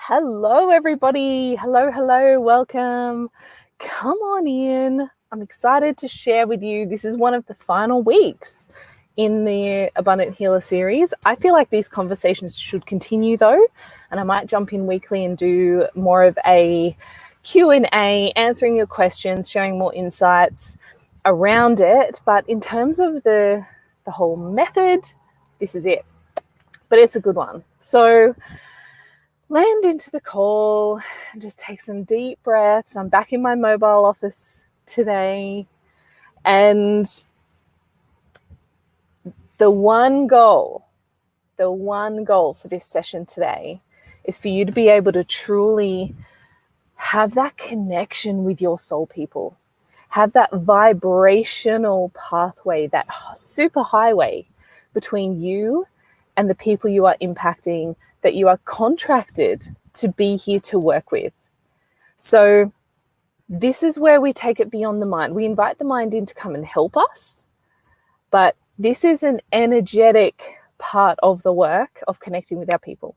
Hello, everybody. Hello. Welcome. Come on in. I'm excited to share with you. This is one of the final weeks in the Abundant Healer series. I feel like these conversations should continue though, and I might jump in weekly and do more of a Q&A, answering your questions, sharing more insights around it. But in terms of the whole method, this is it. But it's a good one. So land into the call and just take some deep breaths. I'm back in my mobile office today. And the one goal for this session today is for you to be able to truly have that connection with your soul people. Have that vibrational pathway, that super highway between you and the people you are impacting, that you are contracted to be here to work with. So this is where we take it beyond the mind. We invite the mind in to come and help us, but this is an energetic part of the work of connecting with our people,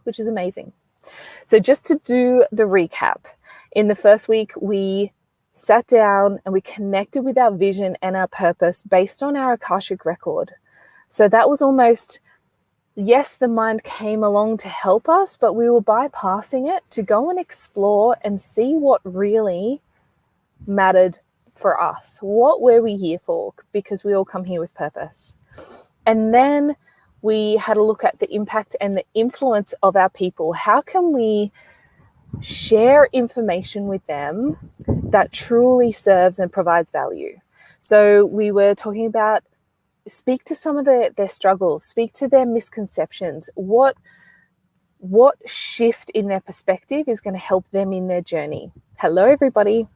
which is amazing. So just to do the recap, in the first week, we sat down and we connected with our vision and our purpose based on our Akashic record. So that was almost, yes, the mind came along to help us, but we were bypassing it to go and explore and see what really mattered for us. What were we here for? Because we all come here with purpose. And then we had a look at the impact and the influence of our people. How can we share information with them that truly serves and provides value? So we were talking about speak to some of their struggles, speak to their misconceptions. What shift in their perspective is going to help them in their journey? Hello, everybody.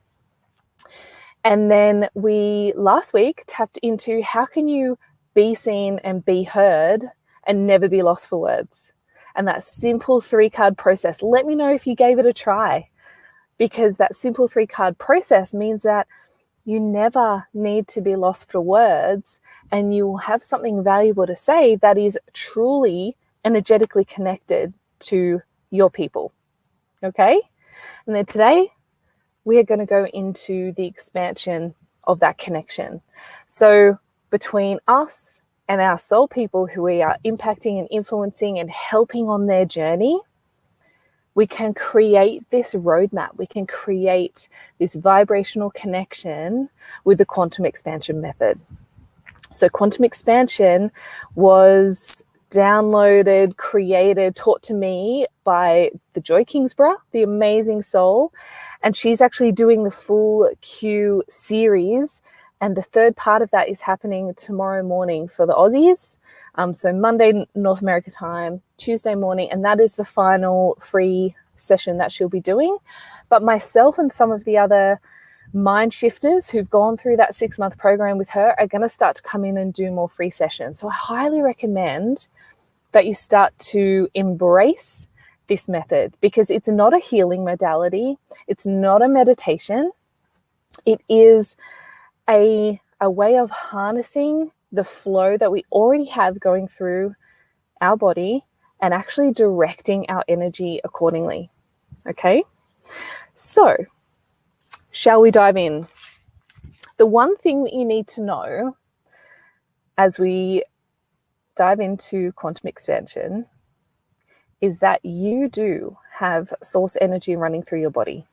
And then we last week tapped into how can you be seen and be heard and never be lost for words. And that simple 3-card process. Let me know if you gave it a try, because that simple 3-card process means that you never need to be lost for words, and you will have something valuable to say that is truly energetically connected to your people. Okay? And then today, we are going to go into the expansion of that connection. So between us and our soul people who we are impacting and influencing and helping on their journey, we can create this roadmap. We can create this vibrational connection with the quantum expansion method. So quantum expansion was downloaded, created, taught to me by the Joy Kingsborough, the amazing soul. And she's actually doing the full Q series. And the third part of that is happening tomorrow morning for the Aussies. So Monday, North America time, Tuesday morning, and that is the final free session that she'll be doing. But myself and some of the other mind shifters who've gone through that 6-month program with her are going to start to come in and do more free sessions. So I highly recommend that you start to embrace this method, because it's not a healing modality. It's not a meditation. It is a way of harnessing the flow that we already have going through our body and actually directing our energy accordingly. Okay? So, shall we dive in? The one thing that you need to know as we dive into quantum expansion is that you do have source energy running through your body.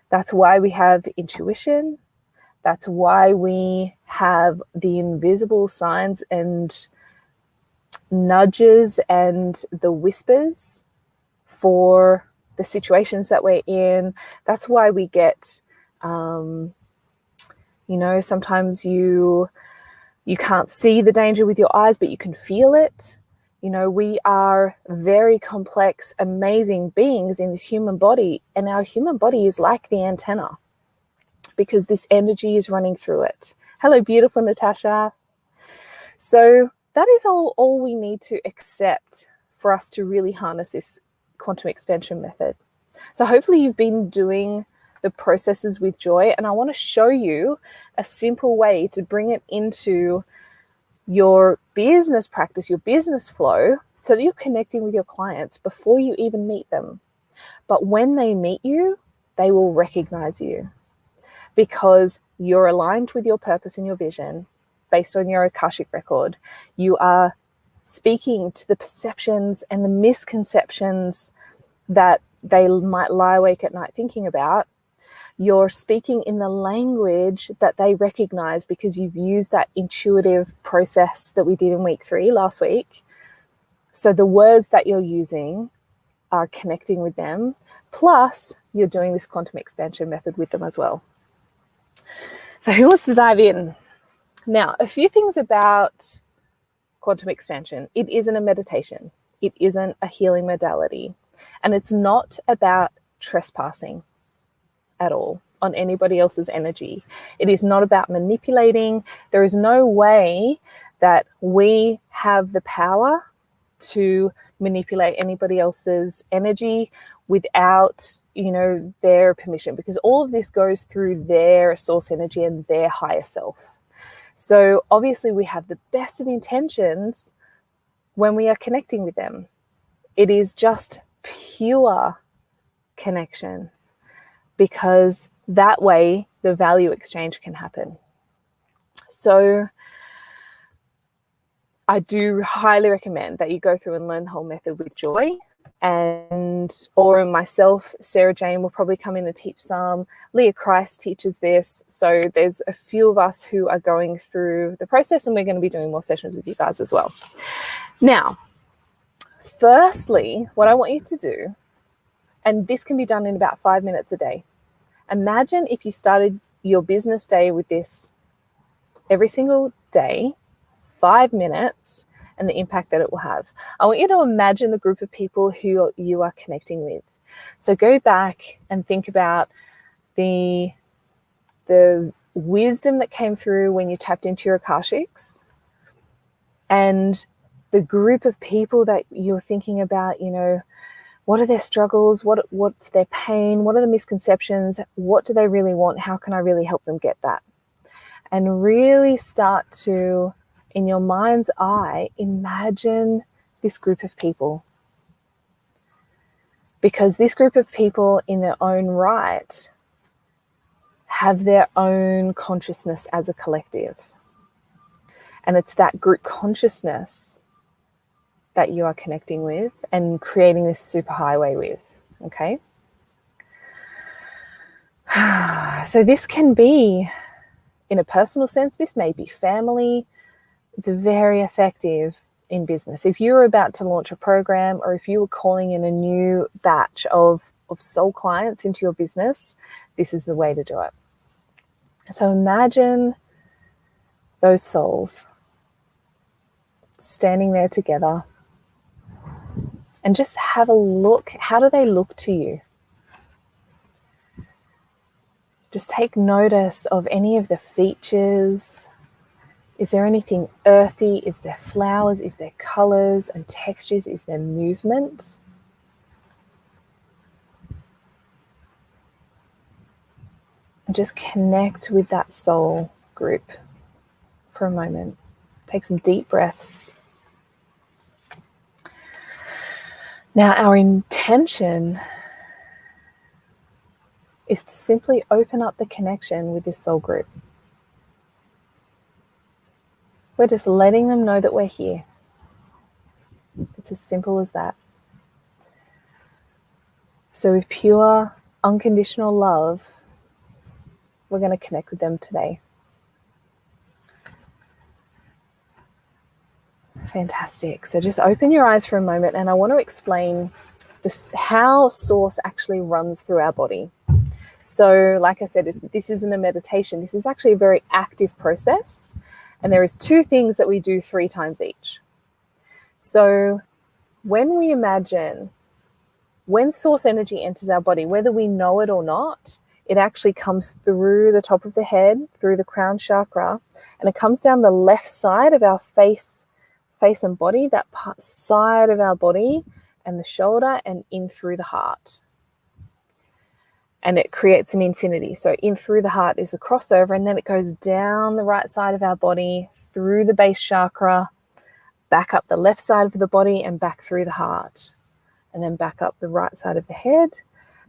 That's why we have intuition. That's why we have the invisible signs and nudges and the whispers for the situations that we're in. That's why we get, sometimes you can't see the danger with your eyes, but you can feel it. We are very complex, amazing beings in this human body, and our human body is like the antenna, because this energy is running through it. Hello, beautiful Natasha. So that is all we need to accept for us to really harness this quantum expansion method. So hopefully you've been doing the processes with joy, and I want to show you a simple way to bring it into your business practice, your business flow, so that you're connecting with your clients before you even meet them. But when they meet you, they will recognize you because you're aligned with your purpose and your vision based on your Akashic record. You are speaking to the perceptions and the misconceptions that they might lie awake at night thinking about. You're speaking in the language that they recognize because you've used that intuitive process that we did in week 3 last week. So the words that you're using are connecting with them, plus you're doing this quantum expansion method with them as well. So who wants to dive in? Now, a few things about quantum expansion. It isn't a meditation. It isn't a healing modality. And it's not about trespassing at all on anybody else's energy. It is not about manipulating. There is no way that we have the power to manipulate anybody else's energy without, their permission, because all of this goes through their source energy and their higher self. So obviously we have the best of intentions when we are connecting with them. It is just pure connection, because that way the value exchange can happen. So I do highly recommend that you go through and learn the whole method with Joy, or myself, Sarah Jane will probably come in and teach some. Leah Christ teaches this. So there's a few of us who are going through the process, and we're going to be doing more sessions with you guys as well. Now, firstly, what I want you to do, and this can be done in about 5 minutes a day. Imagine if you started your business day with this every single day, 5 minutes, and the impact that it will have. I want you to imagine the group of people who you are connecting with. So go back and think about the wisdom that came through when you tapped into your Akashics, and the group of people that you're thinking about, what are their struggles? What's their pain? What are the misconceptions? What do they really want? How can I really help them get that? And really start to, in your mind's eye, imagine this group of people. Because this group of people in their own right have their own consciousness as a collective. And it's that group consciousness that you are connecting with and creating this superhighway with, okay? So this can be, in a personal sense, this may be family. It's very effective in business. If you're about to launch a program, or if you were calling in a new batch of soul clients into your business, this is the way to do it. So imagine those souls standing there together, and just have a look. How do they look to you? Just take notice of any of the features. Is there anything earthy? Is there flowers? Is there colors and textures? Is there movement? And just connect with that soul group for a moment. Take some deep breaths. Now, our intention is to simply open up the connection with this soul group. We're just letting them know that we're here. It's as simple as that. So with pure, unconditional love, we're going to connect with them today. Fantastic. So just open your eyes for a moment, and I want to explain how Source actually runs through our body. So like I said, if this isn't a meditation, this is actually a very active process. And there is 2 things that we do 3 times each. So when we imagine, when source energy enters our body, whether we know it or not, it actually comes through the top of the head, through the crown chakra, and it comes down the left side of our face and body, that side of our body and the shoulder, and in through the heart. And it creates an infinity. So in through the heart is the crossover, and then it goes down the right side of our body, through the base chakra, back up the left side of the body and back through the heart. And then back up the right side of the head.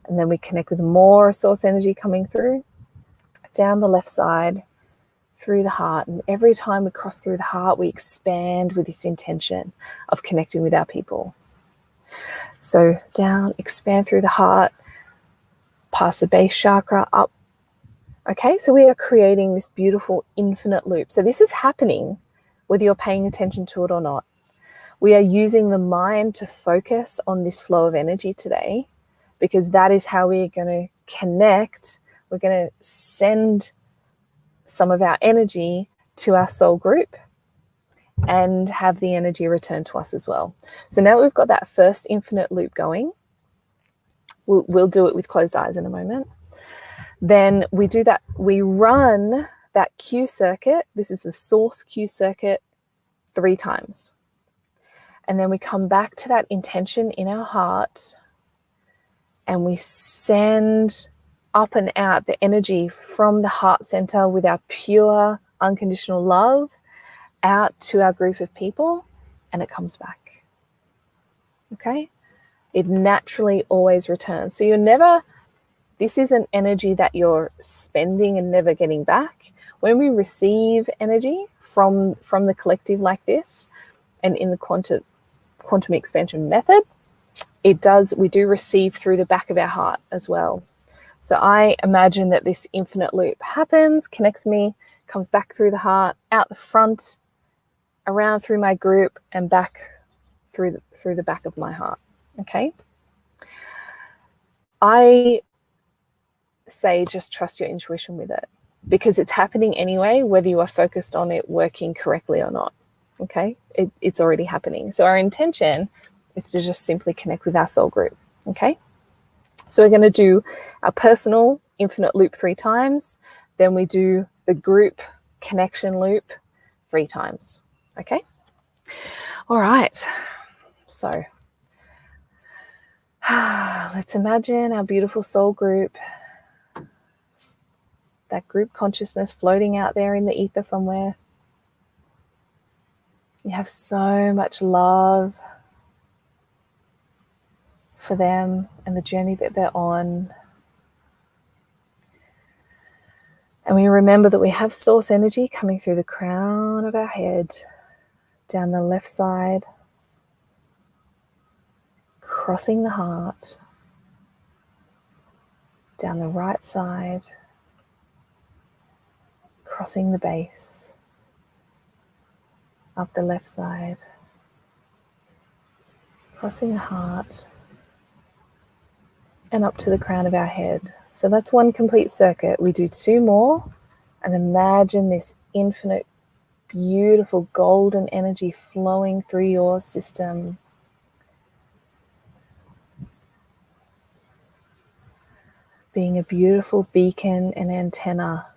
And then we connect with more source energy coming through, down the left side, through the heart. And every time we cross through the heart, we expand with this intention of connecting with our people. So down, expand through the heart, past the base chakra, up. Okay, so we are creating this beautiful infinite loop. So this is happening whether you're paying attention to it or not. We are using the mind to focus on this flow of energy today, because that is how we're going to connect. We're going to send some of our energy to our soul group and have the energy return to us as well. So now that we've got that first infinite loop going, we'll do it with closed eyes in a moment. Then we do that, we run that Q circuit. This is the source Q circuit 3 times. And then we come back to that intention in our heart and we send up and out the energy from the heart center with our pure, unconditional love out to our group of people, and it comes back. Okay? It naturally always returns. So this isn't energy that you're spending and never getting back. When we receive energy from the collective like this, and in the quantum expansion method, we do receive through the back of our heart as well. So I imagine that this infinite loop happens, connects me, comes back through the heart, out the front, around through my group, and back through the back of my heart. Okay? I say just trust your intuition with it, because it's happening anyway, whether you are focused on it working correctly or not. Okay? It's already happening. So our intention is to just simply connect with our soul group. Okay? So we're going to do our personal infinite loop 3 times. Then we do the group connection loop 3 times. Okay? All right. So let's imagine our beautiful soul group, that group consciousness floating out there in the ether somewhere. You have so much love for them and the journey that they're on. And we remember that we have source energy coming through the crown of our head, down the left side, crossing the heart, down the right side, crossing the base, up the left side, crossing the heart, and up to the crown of our head. So that's one complete circuit. We do 2 more, and imagine this infinite, beautiful golden energy flowing through your system. Being a beautiful beacon and antenna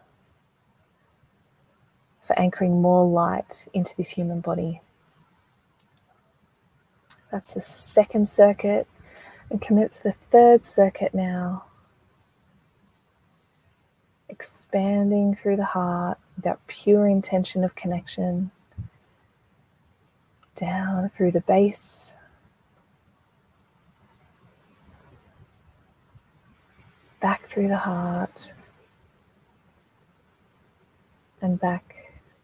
for anchoring more light into this human body. That's the 2nd circuit, and commence the 3rd circuit now. Expanding through the heart with that pure intention of connection, down through the base, back through the heart, and back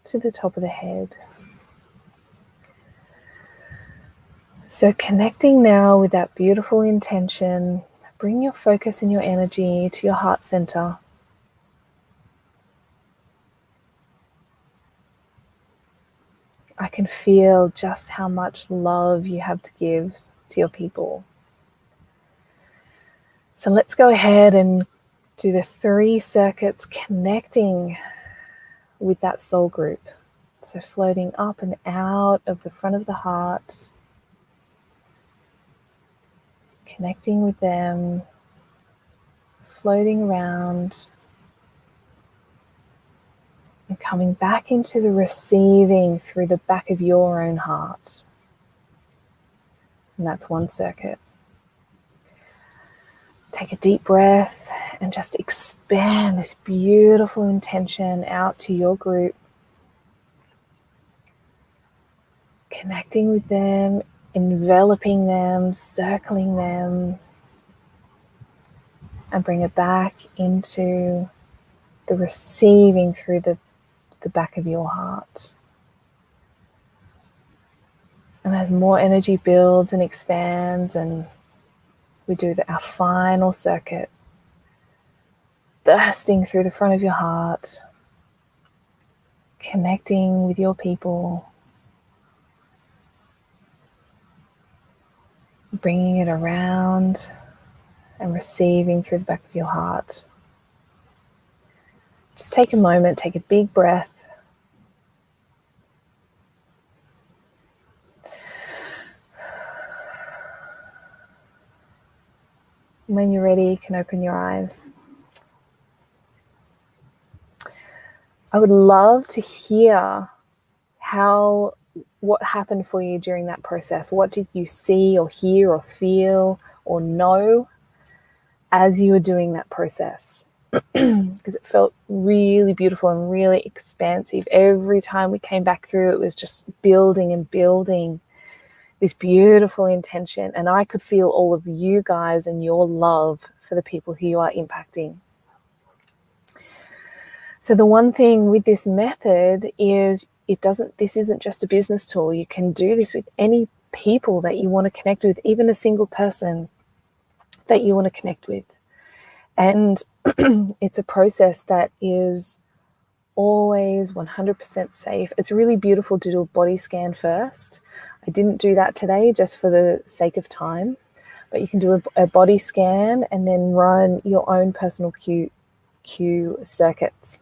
to the top of the head. So connecting now with that beautiful intention, bring your focus and your energy to your heart center. I can feel just how much love you have to give to your people. So let's go ahead and do the 3 circuits connecting with that soul group. So floating up and out of the front of the heart, connecting with them, floating around, and coming back into the receiving through the back of your own heart. And that's 1 circuit. Take a deep breath and just expand this beautiful intention out to your group. connecting with them, enveloping them, circling them, and bring it back into the receiving through the back of your heart. And as more energy builds and expands, and we do our final circuit, bursting through the front of your heart, connecting with your people, bringing it around and receiving through the back of your heart. Just take a moment, take a big breath. When you're ready, you can open your eyes. I would love to hear what happened for you during that process. What did you see or hear or feel or know as you were doing that process? Because it felt really beautiful and really expansive. Every time we came back through, it was just building and building this beautiful intention. And I could feel all of you guys and your love for the people who you are impacting. So the one thing with this method is this isn't just a business tool. You can do this with any people that you want to connect with, even a single person that you want to connect with. And it's a process that is always 100% safe. It's really beautiful to do a body scan first. I didn't do that today just for the sake of time, but you can do a body scan and then run your own personal Q circuits.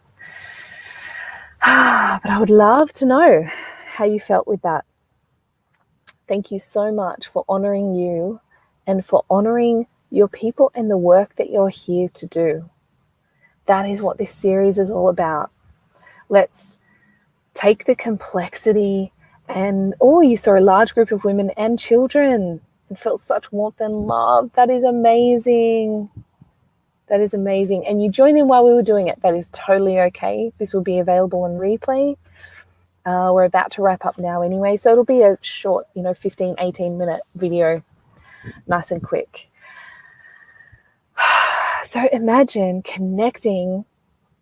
But I would love to know how you felt with that. Thank you so much for honoring you and for honoring your people and the work that you're here to do. That is what this series is all about. Let's take the complexity and, you saw a large group of women and children and felt such warmth and love. That is amazing. That is amazing. And you joined in while we were doing it. That is totally okay. This will be available on replay. We're about to wrap up now anyway. So it'll be a short, 15, 18-minute video, nice and quick. So imagine connecting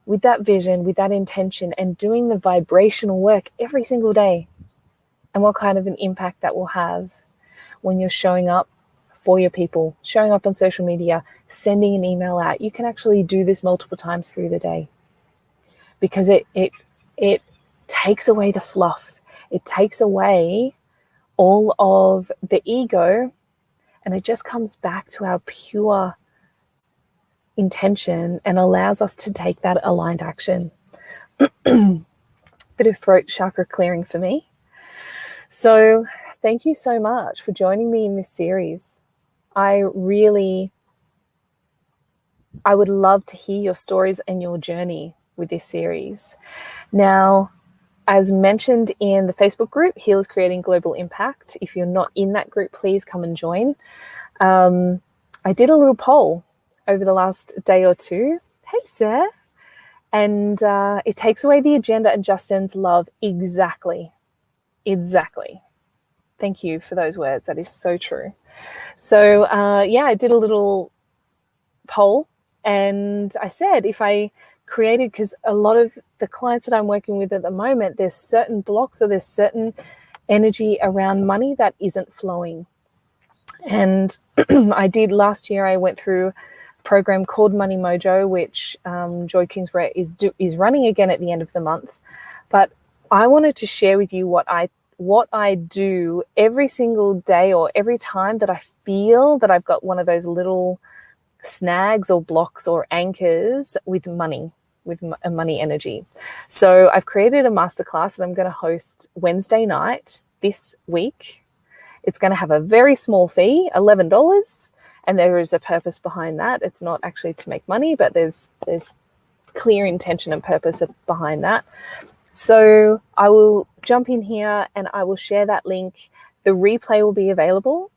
with that vision, with that intention, and doing the vibrational work every single day, and what kind of an impact that will have when you're showing up for your people, showing up on social media, sending an email out. You can actually do this multiple times through the day, because it takes away the fluff. It takes away all of the ego, and it just comes back to our pure intention and allows us to take that aligned action. Bit of throat chakra clearing for me. So thank you so much for joining me in this series. I would love to hear your stories and your journey with this series. Now, as mentioned in the Facebook group, Healers Creating Global Impact, if you're not in that group, please come and join. I did a little poll over the last day or two. Hey, Sarah. And it takes away the agenda and just sends love. Exactly. Thank you for those words. That is so true. So, I did a little poll, and I said if I created, because a lot of the clients that I'm working with at the moment, there's certain blocks or there's certain energy around money that isn't flowing. And I did last year, I went through program called Money Mojo, which Joy Kingsbury is running again at the end of the month. But I wanted to share with you what I do every single day, or every time that I feel that I've got one of those little snags or blocks or anchors with money, with a money energy. So I've created a masterclass that I'm going to host Wednesday night this week. It's going to have a very small fee, $11. And there is a purpose behind that. It's not actually to make money, but there's clear intention and purpose behind that. So I will jump in here and I will share that link. The replay will be available.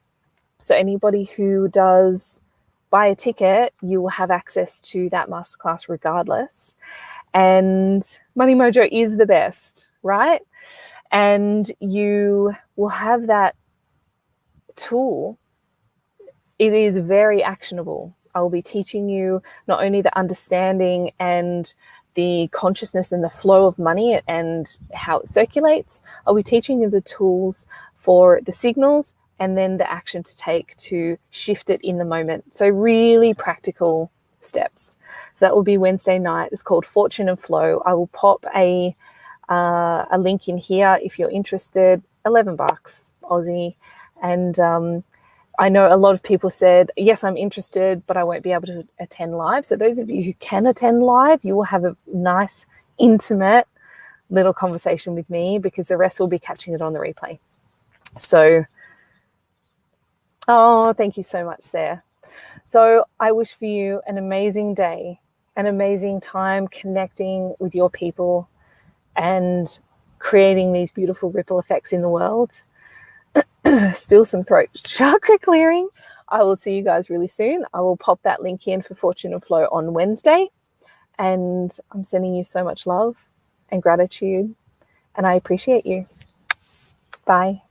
So anybody who does buy a ticket, you will have access to that masterclass regardless. And Money Mojo is the best, right? and you will have that tool. It is very actionable. I will be teaching you not only the understanding and the consciousness and the flow of money and how it circulates, I'll be teaching you the tools for the signals and then the action to take to shift it in the moment. So really practical steps. So that will be Wednesday night. It's called Fortune and Flow. I will pop a link in here if you're interested. $11 Aussie. And I know a lot of people said, yes, I'm interested, but I won't be able to attend live. So those of you who can attend live, you will have a nice, intimate little conversation with me, because the rest will be catching it on the replay. So, oh, thank you so much, Sarah. So I wish for you an amazing day, an amazing time connecting with your people and creating these beautiful ripple effects in the world. Still some throat chakra clearing. I will see you guys really soon. I will pop that link in for Fortune and Flow on Wednesday. And I'm sending you so much love and gratitude. And I appreciate you. Bye.